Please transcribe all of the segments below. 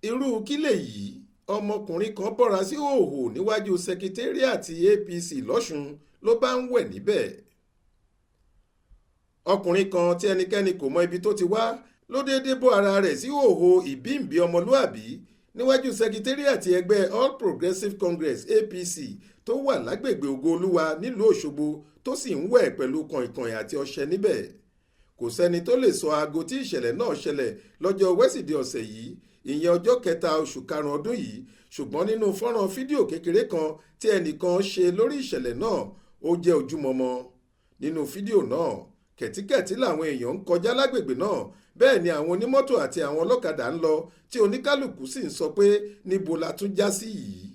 irú kí lèyí? Ọmọkùnrin kan bọ́ra sí hòhò níwájú Sẹkiteriati APC lọ́ṣun ló bá ń wẹ̀ níbẹ̀. Ọkùnrin kan tí ẹnikẹ́ni kò mọ ibi tó ti wá ló déédé bọ́ ara rẹ̀ sí hòhò ìbíǹbí ọmọlúàbí níwájú Sẹkiteriati ẹgbẹ́ All Progressives Congress APC tó wà lágbègbè Ògo-Olúwa nílùú Òṣogbo tó sì ń wẹ̀ pẹ̀lú kàìnkàìn àti ọṣẹ níbẹ̀. Kò sẹ́ni tó lè sọ aago tí ìṣẹ̀lẹ̀ náà ṣẹlẹ̀ lọ́jọ́ wẹ́sídẹ̀ẹ́ ọ̀sẹ̀ yìí, ìyẹn ọjọ́ 3 oṣù karùn-ún ọdún yìí, ṣùgbọ́n nínú fọ́nrán fídíò kékeré kan tí ẹnìkan ṣe lórí ìṣẹ̀lẹ̀ náà ó jẹ́ ojúmọmọ. Nínú fídíò náà, kẹ̀tíkẹ̀tí làwọn èèyàn ń kọjá lágbègbè náà, bẹ́ẹ̀ ni àwọn onímọ́tò àti àwọn ọlọ́kadà ń lọ tí oníkálùkù sì ń sọ pé níbo la tún já sí yìí.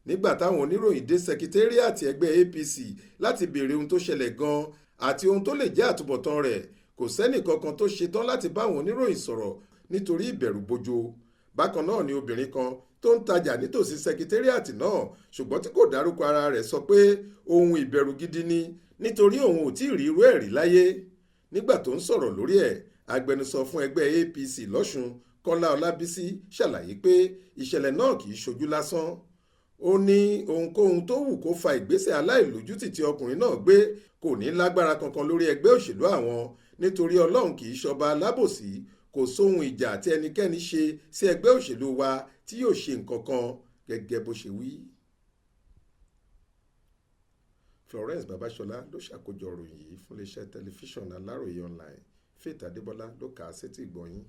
Nígbà táwọn oníròyìn dé Sẹkiteriati ẹgbẹ́ APC láti béèrè ohun tó ṣẹlẹ̀ gan àti ohun tó lè jẹ́ àtúbọ̀tán rẹ̀, kò sẹ́nì kankan tó ṣetán láti bá àwọn oníròyìn sọ̀rọ̀ nítorí ìbẹ̀rù bojo. Bákan náà ni obìnrin kan tó ń tajà nítòsí Sẹkiteriati náà, ṣùgbọ́n tí kò dárúkọ ara rẹ̀, sọ pé ohun ìbẹ̀rù gidi ni nítorí òun ò tí ì rí irú ẹ̀ rí láyé. Nígbà tó ń sọ̀rọ̀ lórí ẹ̀, agbẹnusọ fún ẹgbẹ́ APC lọ́ṣun Kọ́lá Ọlábísí ṣàlàyé pé ìṣẹ̀lẹ̀ náà kì í ṣojú lásán. Ó ní ohunkóhun tó wù kó fa ìgbésẹ̀ aláìlójútì tí ọkùnrin náà gbé kò ní lágbára kankan lórí ẹgbẹ́ òṣèlú àwọn, nítorí Ọlọ́run kì í ṣọba alábòsí, kò sóhun ìjà tí ẹnikẹ́ni ṣe sí ẹgbẹ́ òṣèlú wa tí yóò ṣe nǹkan kan, gẹ́gẹ́ bó ṣe wí. Florence Babasola ló ṣàkójọ ìròyìn yìí fún iléeṣẹ́ tẹlifíṣàn Aláròye online. Faith Adébọlá ló kà á sétí ìgbọ́ yín.